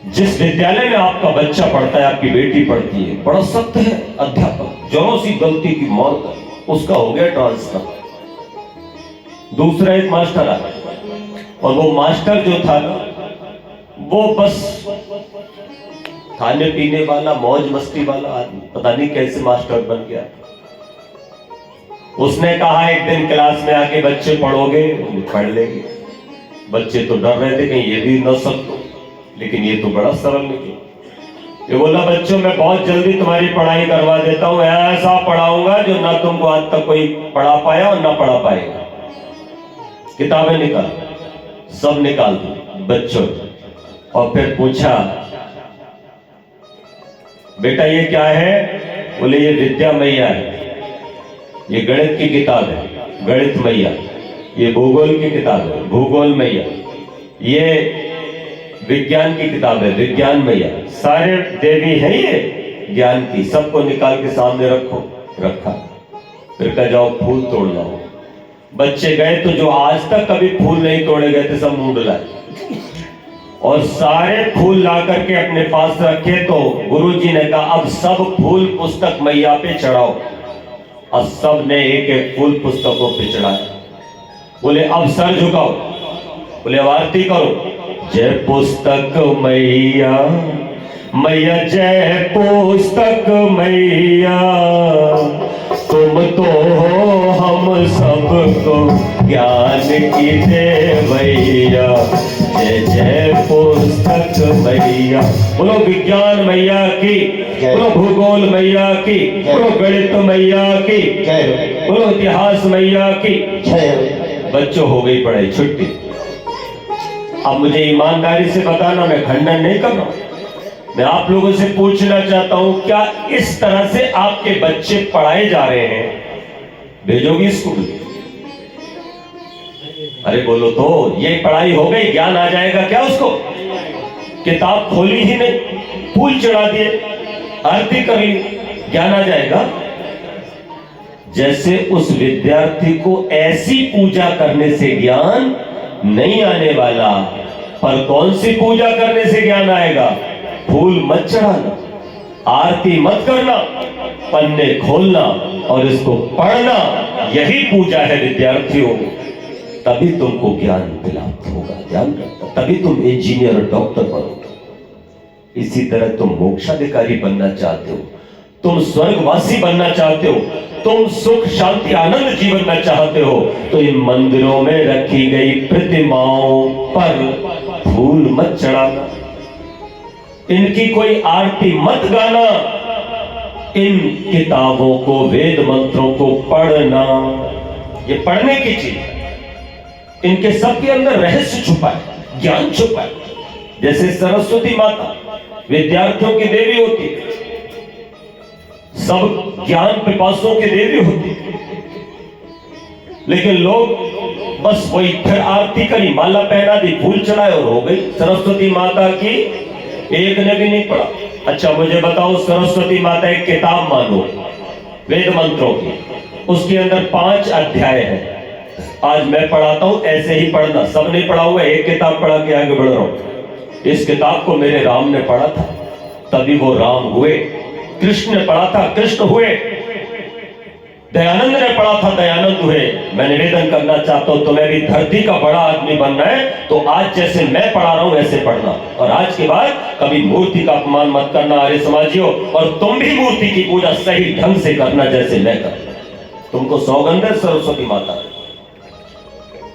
जिस विद्यालय में आपका बच्चा पढ़ता है, आपकी बेटी पढ़ती है, बड़ा सख्त है अध्यापक, जरा सी गलती की मौत, उसका हो गया ट्रांसफर। दूसरा एक मास्टर आया, और वो मास्टर जो था ना, वो बस खाने पीने वाला, मौज मस्ती वाला आदमी, पता नहीं कैसे मास्टर बन गया। उसने कहा एक दिन क्लास में आके, बच्चे पढ़ोगे? पढ़ लेंगे। बच्चे तो डर रहे थे कहीं ये भी न सकते, लेकिन ये तो बड़ा सरल निकला। ये बोला, बच्चों मैं बहुत जल्दी तुम्हारी पढ़ाई करवा देता हूं, ऐसा पढ़ाऊंगा जो ना तुमको आज तक कोई पढ़ा पाया और ना पढ़ा पाएगा। किताबें निकाल, सब निकाल दी बच्चों, और फिर पूछा, बेटा ये क्या है? बोले ये विद्या मैया है, ये गणित की किताब है, गणित मैया, ये भूगोल की किताब है, भूगोल मैया, ये विज्ञान की किताब है, विज्ञान मैया, सारे देवी हैं ये ज्ञान की, सबको निकाल के सामने रखो। रखा। फिर कहा जाओ फूल तोड़ लाओ। बच्चे गए तो जो आज तक कभी फूल नहीं तोड़े गए थे, सब मूड लाए और सारे फूल ला करके अपने पास रखे। तो गुरुजी ने कहा, अब सब फूल पुस्तक मैया पे चढ़ाओ। और सब ने एक एक फूल पुस्तकों पे चढ़ाया। बोले अब सर झुकाओ, बोले आरती करो। जय पुस्तक मैया, मैया जय पुस्तक मैया, तुम तो हो हम सबको ज्ञान की देवैया। जय जय पुस्तक मैया, बोलो विज्ञान मैया की, बोलो भूगोल मैया की, बोलो गणित मैया की, बोलो इतिहास मैया की। बच्चों हो गई पढ़ाई छुट्टी। अब मुझे ईमानदारी से बताना, मैं खंडन नहीं कर रहा हूं, मैं आप लोगों से पूछना चाहता हूं, क्या इस तरह से आपके बच्चे पढ़ाए जा रहे हैं? भेजोगी स्कूल? अरे बोलो तो, ये पढ़ाई हो गई, ज्ञान आ जाएगा क्या उसको? किताब खोली ही नहीं, फूल चढ़ा दिए, आरती कर ली, ज्ञान आ जाएगा? जैसे उस विद्यार्थी को ऐसी पूजा करने से ज्ञान नहीं आने वाला, पर कौन सी पूजा करने से ज्ञान आएगा? फूल मत चढ़ाना, आरती मत करना, पन्ने खोलना और इसको पढ़ना, यही पूजा है विद्यार्थियों। तभी तुमको ज्ञान प्राप्त होगा, ध्यान रखना, तभी तुम इंजीनियर और डॉक्टर बनोगे। इसी तरह तुम मोक्षाधिकारी बनना चाहते हो, तुम स्वर्गवासी बनना चाहते हो, तुम सुख शांति आनंद जीवन में चाहते हो, तो इन मंदिरों में रखी गई प्रतिमाओं पर फूल मत चढ़ाना, इनकी कोई आरती मत गाना, इन किताबों को, वेद मंत्रों को पढ़ना। ये पढ़ने की चीज है, इनके सबके अंदर रहस्य छुपा है, ज्ञान छुपा है। जैसे सरस्वती माता विद्यार्थियों की देवी होती है, सब ज्ञान पिपासुओं की देवी होती है, लेकिन लोग बस वही फिर आरती करी, माला पहना दी, फूल चढ़ाए और हो गई। सरस्वती माता की एक ने भी नहीं पढ़ा। अच्छा मुझे बताओ, सरस्वती माता एक किताब मानो वेद मंत्रों की, उसके अंदर 5 अध्याय है। आज मैं पढ़ाता हूं, ऐसे ही पढ़ना, सब नहीं पढ़ा हुआ, एक किताब पढ़ा के आगे बढ़ रहा हूं। इस किताब को मेरे राम ने पढ़ा था, तभी वो राम हुए। कृष्ण ने पढ़ा था, कृष्ण हुए। दयानंद ने पढ़ा था, दयानंद हुए। मैं निवेदन करना चाहता हूं, तुम्हें भी धरती का बड़ा आदमी बनना है तो आज जैसे मैं पढ़ा रहा हूं वैसे पढ़ना, और आज के बाद कभी मूर्ति का अपमान मत करना आर्य समाजियों, और तुम भी मूर्ति की पूजा सही ढंग से करना जैसे मैं करता। तुमको सौगंध है सरस्वती माता।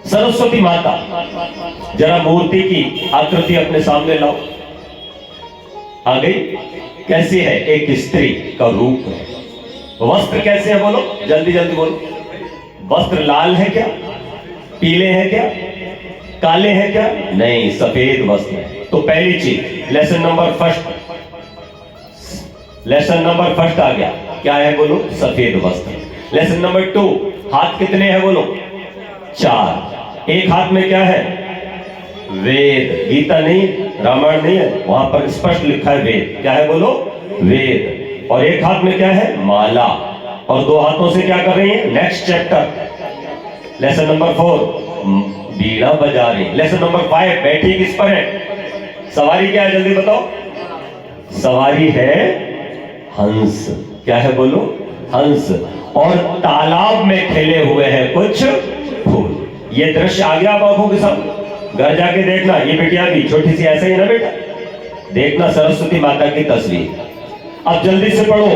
सरस्वती माता, जरा मूर्ति की आकृति अपने सामने लाओ। आ गई? कैसी है? एक स्त्री का रूप है। वस्त्र कैसे है बोलो, जल्दी जल्दी बोलो। वस्त्र लाल है क्या? पीले हैं क्या? काले हैं क्या? नहीं, सफेद वस्त्र है। तो पहली चीज, लेसन नंबर फर्स्ट आ गया, क्या है बोलो? सफेद वस्त्र। लेसन नंबर 2, हाथ कितने हैं बोलो? 4। एक हाथ में क्या है? वेद। गीता नहीं, रामायण नहीं है, वहां पर स्पष्ट लिखा है वेद। क्या है बोलो? वेद। और एक हाथ में क्या है? माला। और 2 हाथों से क्या कर रही है? नेक्स्ट चैप्टर, लेसन नंबर 4, बीड़ा बजा रही। लेसन नंबर 5, बैठी किस पर है? सवारी क्या है जल्दी बताओ? सवारी है हंस। क्या है बोलो? हंस। और तालाब में खेले हुए हैं कुछ फूल। ये दृश्य आ गया आप आंखों के सामने। घर जाके देखना, ये बिटिया भी छोटी सी ऐसे ही ना बेटा, देखना सरस्वती माता की तस्वीर। अब जल्दी से पढ़ो,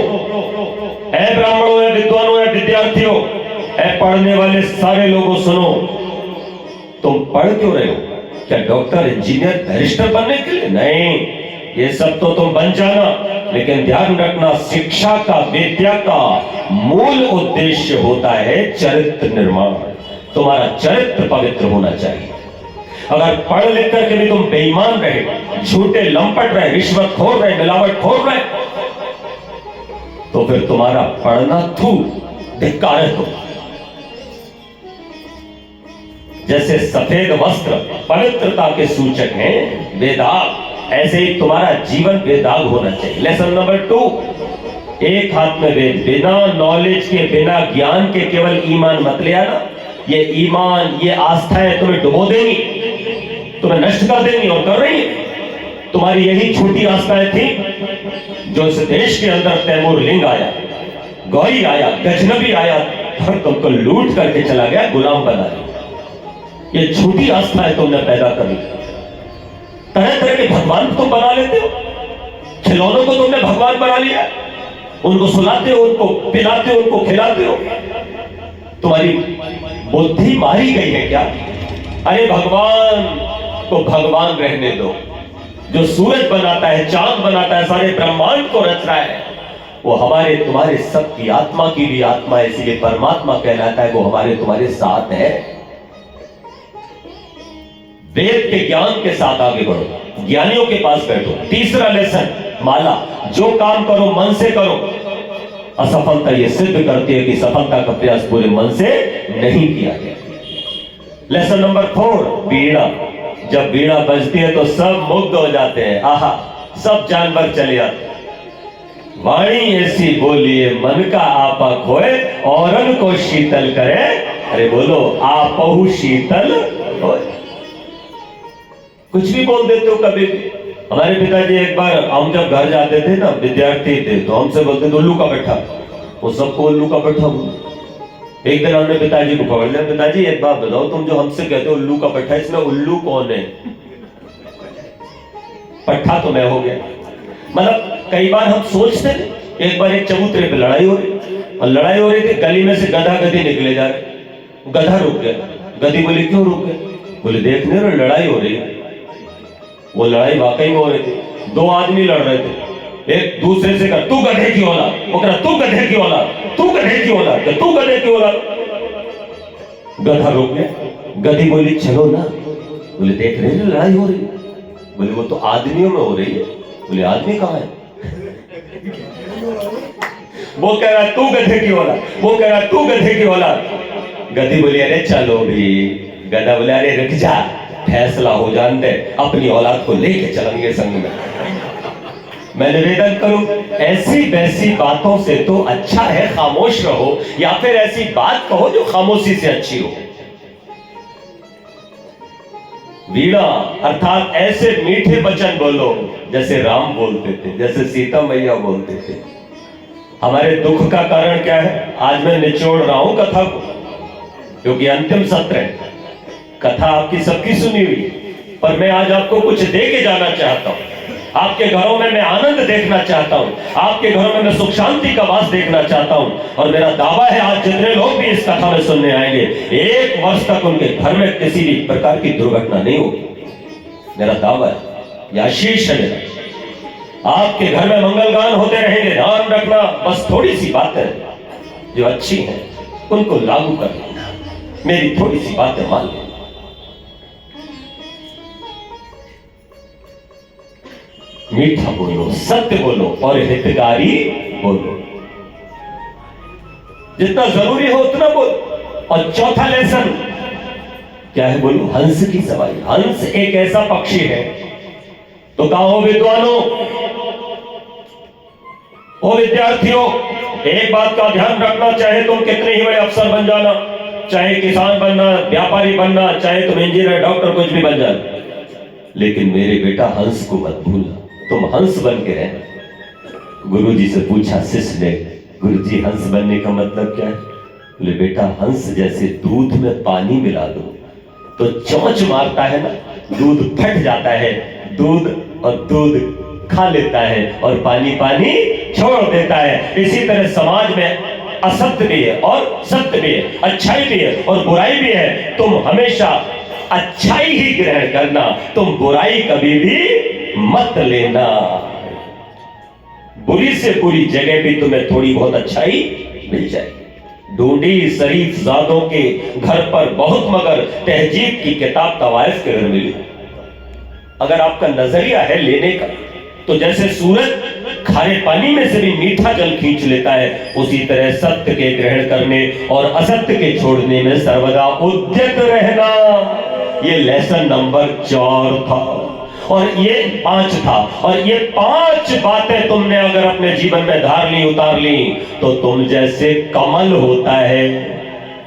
ऐ ब्राह्मणों, ऐ विद्वानों, ऐ विद्यार्थियों, ऐ पढ़ने वाले सारे लोगों सुनो। तुम पढ़ क्यों रहे हो? क्या डॉक्टर, इंजीनियर, बैरिस्टर बनने के लिए? नहीं, ये सब तो तुम बन जाना, लेकिन ध्यान रखना शिक्षा का, विद्या का मूल उद्देश्य होता है चरित्र निर्माण। तुम्हारा चरित्र पवित्र होना चाहिए। अगर पढ़ लिख करके भी तुम बेईमान रहे, झूठे लंपट रहे, रिश्वतखोर रहे, मिलावटखोर रहे, तो फिर तुम्हारा पढ़ना धिक्कार है। तुम जैसे सफेद वस्त्र पवित्रता के सूचक हैं, बेदाग, ऐसे ही तुम्हारा जीवन बेदाग होना चाहिए। लेसन नंबर 2, एक हाथ में वेद। बिना नॉलेज के, बिना ज्ञान के केवल ईमान मत ले आना। ये ईमान, ये आस्थाएं तुम्हें डुबो देंगी, तुम्हें नष्ट कर देंगी, और कर रही है। तुम्हारी यही छोटी आस्थाएं थी जो इस देश के अंदर तैमूर लिंग आया, गौरी आया, गजनबी आया और तुमको लूट करके चला गया, गुलाम बना दिया। ये छोटी आस्थाएं तुमने पैदा कर ली। तरह तरह के भगवान तुम बना लेते हो। खिलौनों को तुमने भगवान बना लिया, उनको सुलाते हो, उनको पिलाते हो, उनको खिलाते हो। तुम्हारी बुद्धि मारी गई है क्या? अरे भगवान को भगवान रहने दो। जो सूरज बनाता है, चांद बनाता है, सारे ब्रह्मांड को रच रहा है, वो हमारे तुम्हारे सबकी आत्मा की भी आत्मा है, इसलिए परमात्मा कहलाता है। वो हमारे तुम्हारे साथ है। वेद के ज्ञान के साथ आगे बढ़ो, ज्ञानियों के पास बैठो। तीसरा लेसन, माला। जो काम करो मन से करो। असफलता ये सिद्ध करती है कि सफलता का प्रयास पूरे मन से नहीं किया गया। लेसन नंबर 4, वीणा। जब वीणा बजती है तो सब मुग्ध हो जाते हैं। आहा, सब जानवर चले आते हैं। वाणी ऐसी बोलिए मन का आपा खोए, औरन को शीतल करे। अरे बोलो, आपहु शीतल होए। कुछ भी बोल देते हो कभी भी। हमारे पिताजी एक बार, हम जब घर जाते थे ना, विद्यार्थी थे, तो हमसे बोलते थे उल्लू का बैठा। वो सबको उल्लू का बैठा बोले। एक दिन हमने पिताजी को पकड़ लिया, पिताजी एक बात बताओ, तुम जो हमसे कहते हो उल्लू का पट्ठा, इसमें उल्लू कौन है? पट्ठा तो मैं हो गया। मतलब कई बार हम सोचते थे। एक बार एक चबूतरे पे लड़ाई हो रही, और लड़ाई हो रही थी, गली में से गधा गधी निकले जा रहे। गधा रुक गया। गधी बोली क्यों रुक गए? बोले देख नहीं रहे, लड़ाई हो रही है। वो लड़ाई वाकई में हो रही थी। 2 आदमी लड़ रहे थे। एक दूसरे से कहा तू गधे की औलाद, वो कहा तू गधे की औलाद, तू गधे की औलाद, तू गधे की औलाद। गधा रुक गया। गधी बोली चलो ना। बोले देख रहे हैं लड़ाई हो रही है। बोले वो तो आदमियों में हो रही है। बोले आदमी कहाँ है? वो कह रहा तू गधे की औलाद, वो कह रहा तू गधे की औलाद। गधी बोली अरे चलो भी। गधा बोले अरे रुक जा, फैसला हो जान दे, अपनी औलाद को लेके चलेंगे संग में। मैं निवेदन करूं, ऐसी वैसी बातों से तो अच्छा है खामोश रहो, या फिर ऐसी बात कहो जो खामोशी से अच्छी हो। वीणा अर्थात ऐसे मीठे वचन बोलो जैसे राम बोलते थे, जैसे सीता मैया बोलते थे। हमारे दुख का कारण क्या है? आज मैं निचोड़ रहा हूं कथा को, क्योंकि अंतिम सत्र है। कथा आपकी सबकी सुनी हुई है, पर मैं आज आपको कुछ दे के जाना चाहता हूं। आपके घरों में मैं आनंद देखना चाहता हूं, आपके घरों में मैं सुख शांति का वास देखना चाहता हूं। और मेरा दावा है आज जितने लोग भी इस कथा में सुनने आएंगे, 1 वर्ष तक उनके घर में किसी भी प्रकार की दुर्घटना नहीं होगी। मेरा दावा है, यह आशीष है मेरा। आपके घर में मंगलगान होते रहेंगे। ध्यान रखना, बस थोड़ी सी बातें जो अच्छी हैं उनको लागू कर लेना, मेरी थोड़ी सी बातें मान लेना। मीठा बोलो, सत्य बोलो और हितकारी बोलो। जितना जरूरी हो उतना बोलो। और चौथा लेसन क्या है बोलो? हंस की सवारी। हंस एक ऐसा पक्षी है, तो कहो विद्वानों, ओ विद्यार्थियों, एक बात का ध्यान रखना, चाहे तुम कितने ही बड़े अफसर बन जाना, चाहे किसान बनना, व्यापारी बनना, चाहे तुम इंजीनियर, डॉक्टर, कुछ भी बन जाना, लेकिन मेरे बेटा हंस को मत भूलना, तुम हंस बन के रहना। गुरुजी से पूछा शिष्य ने, गुरुजी हंस बनने का मतलब क्या है? बोले बेटा हंस जैसे दूध में पानी मिला दो तो चोंच मारता है ना, दूध फट जाता है, दूध और दूध खा लेता है और पानी पानी छोड़ देता है। इसी तरह समाज में असत्य भी है और सत्य भी है, अच्छाई भी है और बुराई भी है। तुम हमेशा अच्छाई ही ग्रहण करना, तुम बुराई कभी भी मत लेना। बुरी से बुरी जगह भी तुम्हें थोड़ी बहुत अच्छाई मिल जाएगी। ढूंढी शरीफ ज़ादों के घर पर बहुत, मगर तहजीब की किताब तवाइफ के घर मिली। अगर आपका नजरिया है लेने का, तो जैसे सूरज खारे पानी में से भी मीठा जल खींच लेता है, उसी तरह सत्य के ग्रहण करने और असत्य के छोड़ने में सर्वदा उद्यत रहना। ये लेसन नंबर 4 था और ये 5 था। और ये 5 बातें तुमने अगर अपने जीवन में धार ली, उतार ली, तो तुम जैसे कमल होता है,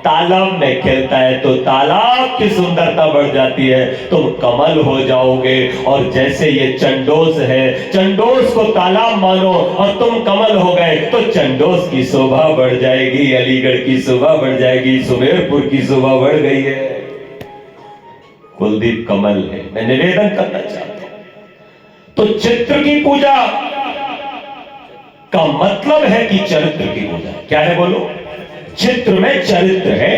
तालाब में खिलता है तो तालाब की सुंदरता बढ़ जाती है, तुम कमल हो जाओगे। और जैसे ये चंडोस है, चंडोस को तालाब मानो और तुम कमल हो गए तो चंडोस की शोभा बढ़ जाएगी, अलीगढ़ की शोभा बढ़ जाएगी, सुमेरपुर की शोभा बढ़ गई है। कुलदीप कमल है। मैं निवेदन करना चाहता हूं, तो चित्र की पूजा का मतलब है कि चरित्र की पूजा। क्या है बोलो? चित्र में चरित्र है।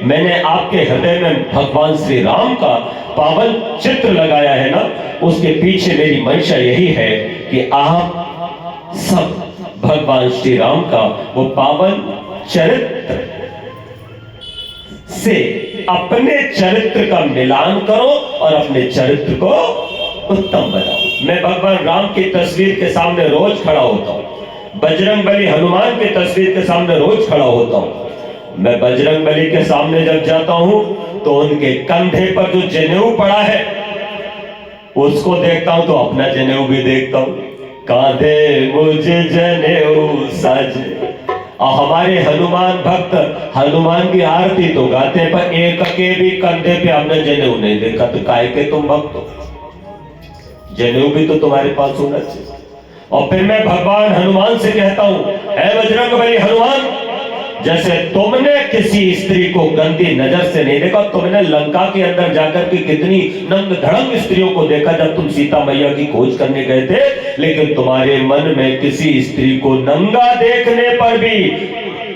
मैंने आपके हृदय में भगवान श्री राम का पावन चित्र लगाया है ना, उसके पीछे मेरी मंशा यही है कि आप सब भगवान श्री राम का वो पावन चरित्र से अपने चरित्र का मिलान करो और अपने चरित्र को उत्तम बनाओ। मैं भगवान राम की तस्वीर के सामने रोज खड़ा होता हूं, बजरंगबली हनुमान की तस्वीर के सामने रोज खड़ा होता हूं। मैं बजरंगबली के सामने जब जाता हूं तो उनके कंधे पर जो जनेऊ पड़ा है उसको देखता हूं तो अपना जनेऊ भी देखता हूं। कांधे मुझे जनेऊ साजे। और हमारे हनुमान भक्त हनुमान की आरती तो गाते हैं, पर एक के भी कंधे पे हमने जनेऊ नहीं देखा। तो काहे के तुम भक्त हो? जनेऊ भी तो तुम्हारे पास होना चाहिए। और फिर मैं भगवान हनुमान से कहता हूं, ऐ बजरंगबली हनुमान, जैसे तुमने किसी स्त्री को गंदी नजर से नहीं देखा, तुमने लंका के अंदर जाकर के कितनी नंग धड़ंग स्त्रियों को देखा जब तुम सीता मैया की खोज करने गए थे, लेकिन तुम्हारे मन में किसी स्त्री को नंगा देखने पर भी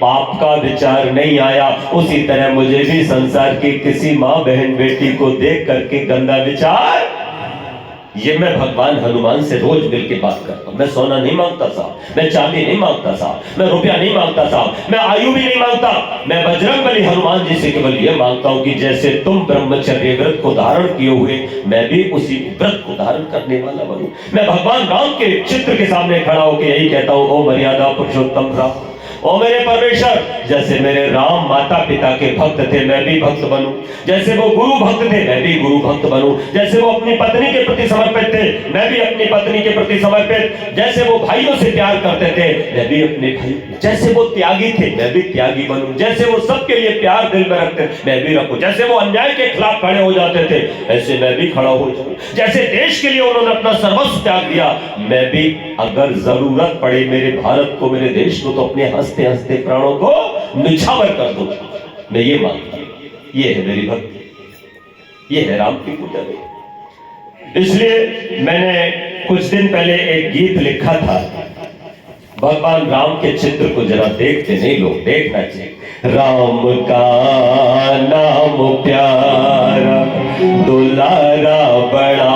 पाप का विचार नहीं आया। उसी तरह मुझे भी संसार की किसी माँ बहन बेटी को देख करके गंदा विचार, ये मैं भगवान हनुमान से रोज मिलकर बात करता हूं। मैं सोना नहीं मांगता साहब, मैं चांदी नहीं मांगता साहब, मैं रुपया नहीं मांगता साहब, मैं आयु भी नहीं मांगता। मैं बजरंगबली हनुमान जी से केवल ये मांगता हूं कि जैसे तुम ब्रह्मचर्य व्रत को धारण किए हुए, मैं भी उसी व्रत को धारण करने वाला बनूं। मैं भगवान राम के चित्र के सामने खड़ा होकर यही कहता हूं, ओ मर्यादा पुरुषोत्तम राम, ओ मेरे परमेश्वर, जैसे मेरे राम माता पिता के भक्त थे मैं भी भक्त बनूं, जैसे वो गुरु भक्त थे मैं भी गुरु भक्त बनूं, जैसे वो अपनी पत्नी के प्रति समर्पित थे मैं भी अपनी पत्नी के प्रति समर्पित, जैसे वो भाइयों से प्यार करते थे मैं भी अपने भाई, जैसे वो त्यागी थे मैं भी त्यागी बनूं, जैसे वो सबके लिए प्यार दिल में रखते मैं भी रखूं, जैसे वो अन्याय के खिलाफ खड़े हो जाते थे ऐसे मैं भी खड़ा हो जाऊं, जैसे देश के लिए उन्होंने अपना सर्वस्व त्याग दिया मैं भी अगर जरूरत पड़े मेरे भारत को, मेरे देश को, तो अपने हंसते हंसते प्राणों को निछावर कर दूं। मैं ये मानता हूं, ये है मेरी भक्ति, ये है राम की पूजा। इसलिए मैंने कुछ दिन पहले एक गीत लिखा था, भगवान राम के चित्र को जरा देखते नहीं लोग, देखना चाहिए। राम का नाम प्यारा दुलारा